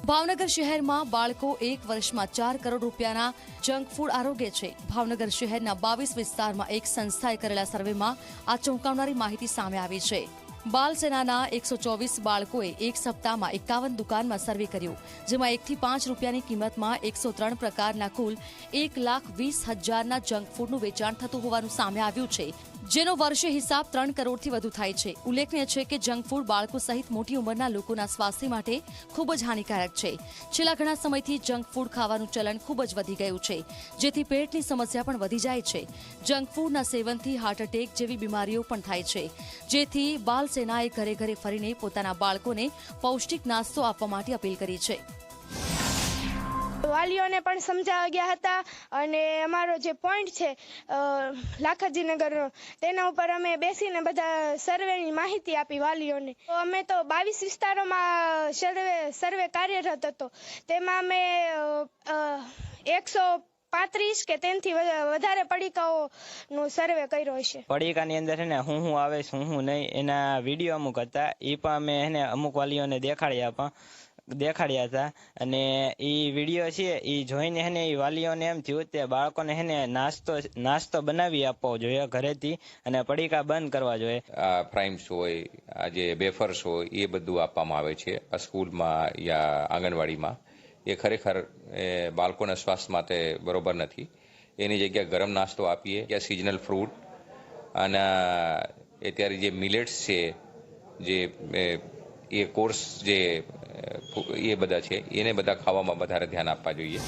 ભાવનગર શહેરમાં બાળકો 1 વર્ષમાં 4 કરોડ રૂપિયાના જંક ફૂડ આરોગ્ય છે। ભાવનગર શહેરના 22 વિસ્તારમાં એક સંસ્થાએ કરેલા સર્વેમાં આ ચોંકાવનારી માહિતી સામે આવી છે। બાલ સેનાના 124 બાળકોએ એક સપ્તાહમાં 51 દુકાનમાં સર્વે કર્યો, જેમાં 1 થી 5 રૂપિયાની કિંમતમાં 103 પ્રકારના કુલ 1,20,000ના જંક ફૂડનું વેચાણ થતું હોવાનું સામે આવ્યું છે, જેનો વર્ષે હિસાબ 3 કરોડથી વધુ થાય છે। ઉલ્લેખનીય છે કે જંક ફૂડ બાળકો સહિત મોટી ઉંમરના લોકોના સ્વાસ્થ્ય માટે ખૂબ જ હાનિકારક છે। છેલ્લા ઘણા સમયથી જંક ફૂડ ખાવાનું ચલણ ખૂબ જ વધી ગયું છે, જેથી પેટની સમસ્યા પણ વધી જાય છે। જંક ફૂડના સેવનથી હાર્ટ એટેક જેવી બીમારીઓ પણ થાય છે, જેથી બાલ સેનાએ ઘરે ઘરે ફરીને પોતાના બાળકોને પૌષ્ટિક નાસ્તો આપવા માટે અપીલ કરી છે। વાલીઓને પણ સમજાવવા ગયા હતા અને અમારો જે પોઈન્ટ છે લાખાજીનગરનો, તેના ઉપર અમે બેસીને બધા સર્વેની માહિતી આપી વાલીઓને। તો અમે તો 22 વિસ્તારોમાં સર્વે કાર્યરત હતો, તેમાં અમે 135 કે તેનાથી વધારે પડીકાઓનો સર્વે કર્યો છે। પડીકાની અંદર છે ને હું આવે શું નહીં એના વિડીયો અમુક હતા, એ પણ અમે એને અમુક વાલીઓને દેખાડ્યા હતા અને એ વિડીયો છે એ જોઈને એને એ વાલીઓને એમ થયું કે બાળકોને એને નાસ્તો બનાવી આપવો જોઈએ ઘરેથી અને પડીકા બંધ કરવા જોઈએ। પ્રાઇમ્સ હોય, આ જે વેફર્સ હોય એ બધું આપવામાં આવે છે સ્કૂલમાં યા આંગણવાડીમાં। એ ખરેખર બાળકોના સ્વાસ્થ્ય માટે બરોબર નથી। એની જગ્યાએ ગરમ નાસ્તો આપીએ યા સિઝનલ ફ્રૂટ અને અત્યારે જે મિલેટ્સ છે, જે એ કોર્સ જે એ બધા છે એને બધા ખાવામાં વધારે ધ્યાન આપવા જોઈએ।